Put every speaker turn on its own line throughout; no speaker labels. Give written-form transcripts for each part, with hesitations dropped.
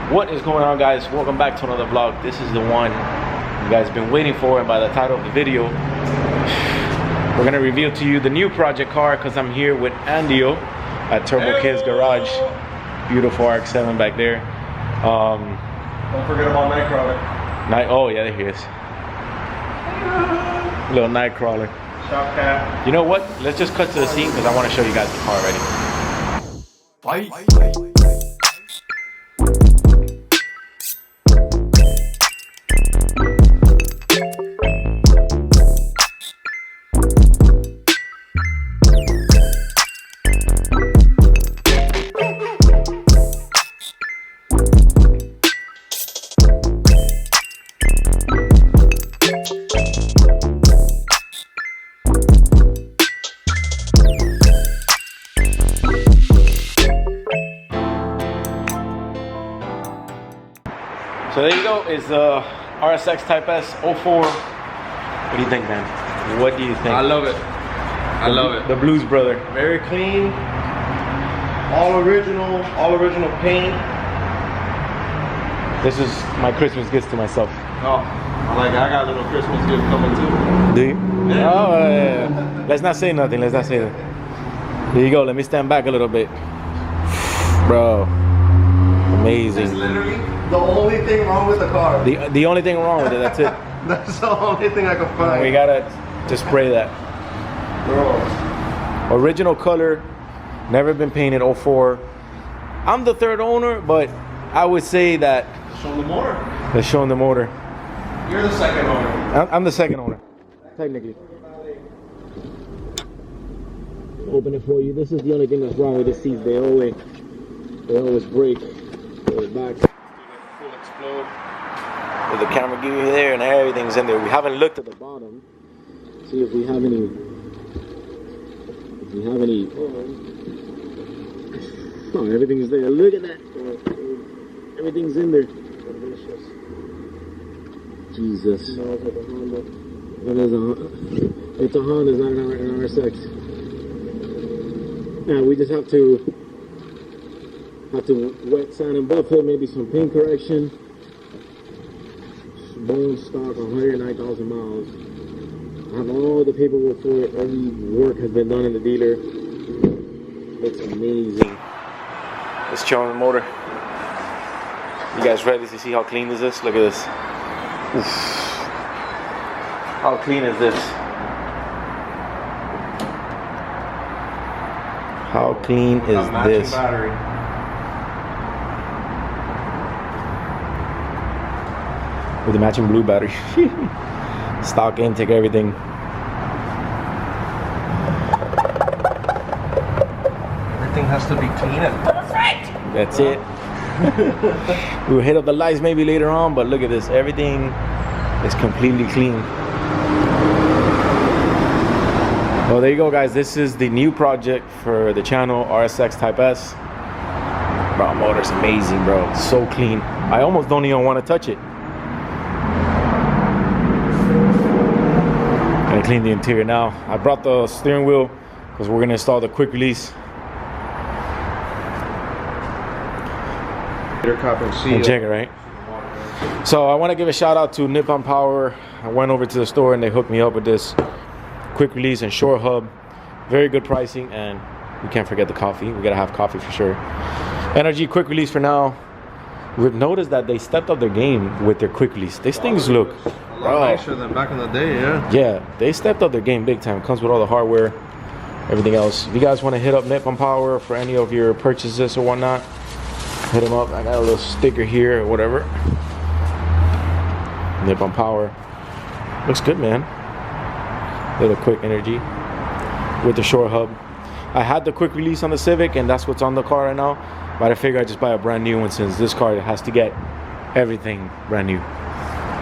What is going on, guys? Welcome back to another vlog. This is the one you guys have been waiting for, and by the title of the video, we're gonna reveal to you the new project car because I'm here with Andio at Turbo Kids Garage. Beautiful RX-7 back there.
Don't forget about Nightcrawler.
Oh yeah, there he is. Little Nightcrawler.
Shop cap.
You know what? Let's just cut to the scene because I want to show you guys the car already.
Fight.
So there you go, is the RSX Type S 04. What do you think, man? What do you think?
I love it. I love it.
The Blues Brother.
Very clean. All original paint.
This is my Christmas gift to myself.
Oh, I got a little Christmas gift coming too.
Do you?
Yeah.
Oh, yeah. Let's not say nothing. Let's not say that. There you go. Let me stand back a little bit. Bro, amazing.
It's literally the only thing wrong with the car.
The only thing wrong with it, that's it.
That's the only thing I can find.
We gotta just spray that.
Bro.
Original color, never been painted, 04. I'm the third owner, but I would say that
Show the motor.
they're showing the motor.
You're the second owner.
I'm the second owner, technically. Open it for you. This is the only thing that's wrong with this seat. They always break. Go back.
Full explode.
With the camera gear there and everything's in there. We haven't looked at the bottom. See if we have any. Oh, everything's there. Look at that. Everything's in there. Delicious. Jesus. It is it's a Honda, it's not an RSX. Now we just have to wet sand and buff it, maybe some paint correction. Bone stock, 109,000 miles. I have all the paperwork for it. Every work has been done in the dealer. Looks amazing. Let's show the motor. You guys ready to see how clean is this? Look at this. Oof. How clean is this? How clean is this?
Battery.
With the matching blue battery. Stock intake, everything.
Everything has to be clean and perfect.
That's it. We'll hit up the lights maybe later on, but look at this. Everything is completely clean. Well, there you go, guys. This is the new project for the channel, RSX Type S. Bro, motor's amazing, bro. It's so clean. I almost don't even want to touch it. Gonna clean the interior now. I brought the steering wheel because we're gonna install the quick release.
Cup and seal.
And check it, right? So I want to give a shout out to Nippon Power. I went over to the store and they hooked me up with this quick release and shore hub. Very good pricing, and we can't forget the coffee. We gotta have coffee for sure. Energy quick release for now. We've noticed that they stepped up their game with their quick release. These things look
a lot nicer than back in the day, yeah.
Yeah, they stepped up their game big time. Comes with all the hardware, everything else. If you guys want to hit up Nippon Power for any of your purchases or whatnot, hit them up. I got a little sticker here or whatever. Nippon Power. Looks good, man. Little quick energy with the shore hub. I had the quick release on the Civic, and that's what's on the car right now. But I figured I'd just buy a brand new one since this car has to get everything brand new.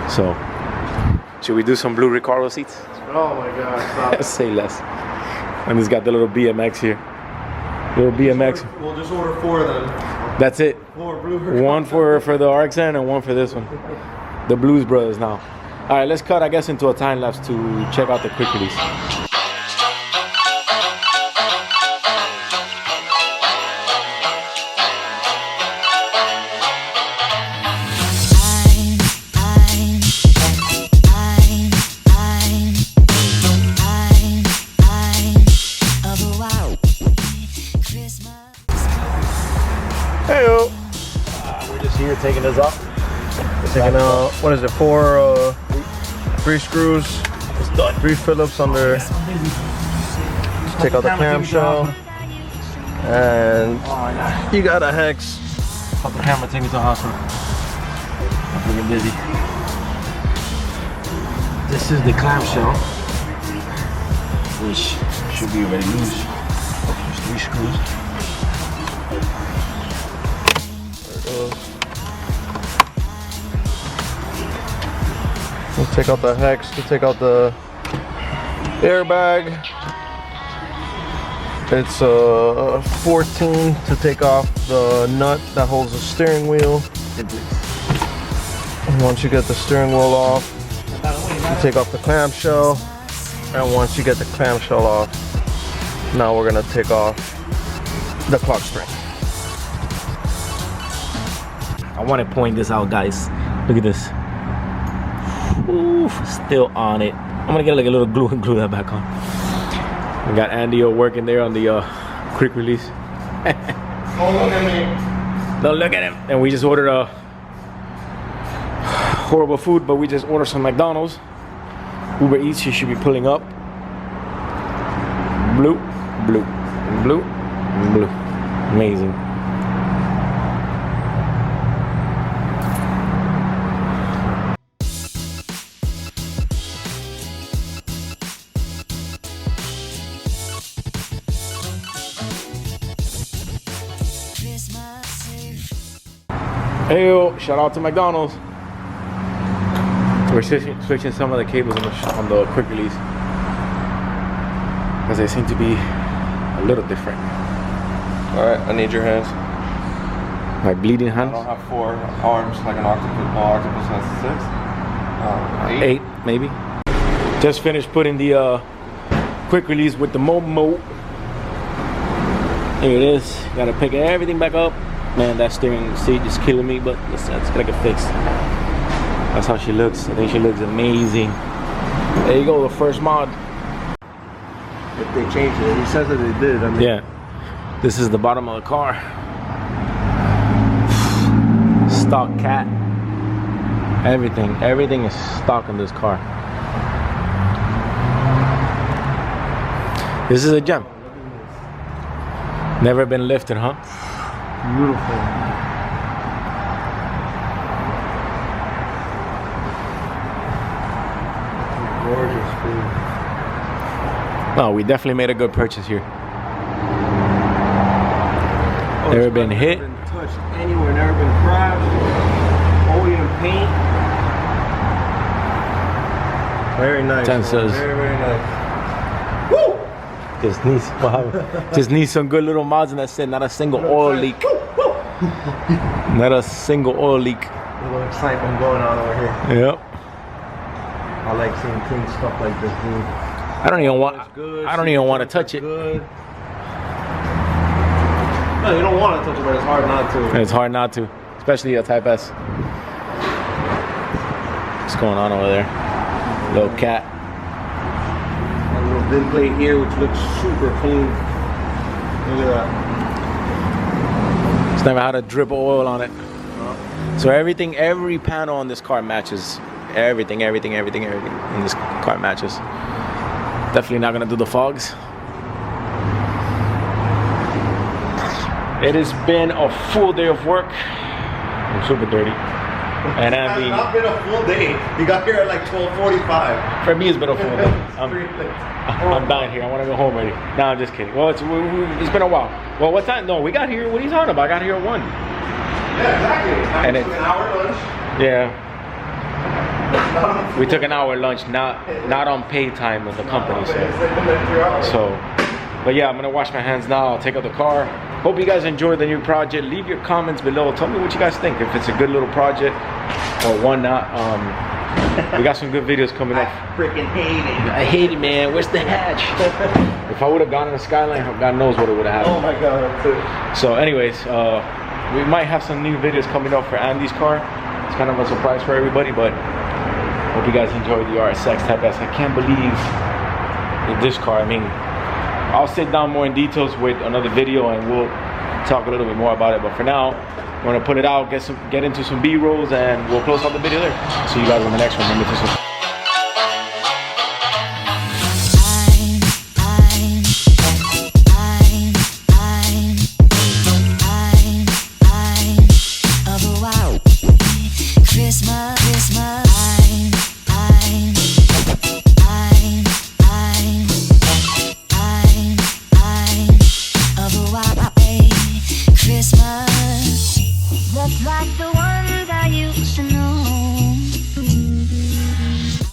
So, should we do some blue Recaro seats?
Oh my God, stop.
Say less. And it's got the little BMX here. Little BMX.
We'll just order 4 then.
That's it.
4 blue.
One for the RX-7 and one for this one. The Blues Brothers now. All right, let's cut, I guess, into a time lapse to check out the quick release. here taking us up.
Taking out, what is it, 3 screws,
It's done.
3 Phillips under. Take out the clamshell, and you got a hex.
Put the camera, take me to the hospital. I'm freaking busy. This is the clamshell, which should be already loose. There's 3 screws.
There it goes. We'll take out the hex to take out the airbag. It's 14 to take off the nut that holds the steering wheel. And once you get the steering wheel off, you take off the clamshell. And once you get the clamshell off, now we're gonna take off the clock spring.
I want to point this out, guys. Look at this. Oof, still on it. I'm gonna get like a little glue and glue that back on. We got Andy working there on the quick release.
Don't look at me.
Don't look at him. And we just ordered a horrible food, but we just ordered some McDonald's. Uber Eats, you should be pulling up. Blue, blue, blue, blue. Amazing. Hey, shout out to McDonald's. We're switching some of the cables on the quick release because they seem to be a little different.
All right, I need your hands.
Like bleeding
I
hands.
don't have 4 arms like an octopus. No, octopus has 6.
8 maybe. Just finished putting the quick release with the Momo. Here it is. Gotta pick everything back up. Man, that steering seat is killing me, but that's gotta get fixed. That's how she looks. I think she looks amazing. There you go, the first mod.
If they changed it, he says that they did. I mean,
Yeah, this is the bottom of the car. Stock cat. Everything is stock in this car. This is a gem. Never been lifted, huh?
beautiful. Gorgeous food.
No, we definitely made a good purchase here.
Oh,
Never been hit.
Never been touched anywhere. Never been crashed. OEM paint. Very nice.
10 says.
Very, very nice.
Just needs some good little mods, and that's it. Not a single oil leak. Not a single oil leak.
A little excitement going on over here.
Yep.
I like seeing clean stuff like this, dude.
I don't even want.
Good.
I don't even want to touch it.
Good. No, you don't want to touch it, but it's hard not to.
It's hard not to, especially a Type S. What's going on over there? Little cat.
A little bin plate here, which looks super clean. Look at that.
It's never had a drip of oil on it. So everything, every panel on this car matches. Everything in this car matches. Definitely not gonna do the fogs. It has been a full day of work. I'm super dirty. And
It has not been a full day. You got here at like 12:45.
For me, it's been a full day. I'm dying here. I want to go home already. No, I'm just kidding. Well, it's been a while. Well, what time? No, we got here. What are you talking about? I got here at 1.
Yeah, exactly.
And
Took an hour lunch.
Yeah. We took an hour lunch, not on pay time with the company. So, but yeah, I'm gonna wash my hands now. I'll take out the car. Hope you guys enjoyed the new project. Leave your comments below. Tell me what you guys think. If it's a good little project or one not. We got some good videos coming up.
I freaking hate it.
I hate it, man. Where's the hatch? If I would have gone in the Skyline, God knows what it would have happened.
Oh my god, that's it.
So anyways, we might have some new videos coming up for Andy's car. It's kind of a surprise for everybody, but hope you guys enjoyed the RSX Type S. I can't believe this car. I mean, I'll sit down more in details with another video, and we'll talk a little bit more about it. But for now, I'm gonna put it out, get into some B-rolls, and we'll close out the video there. See you guys on the next one. Remember to subscribe.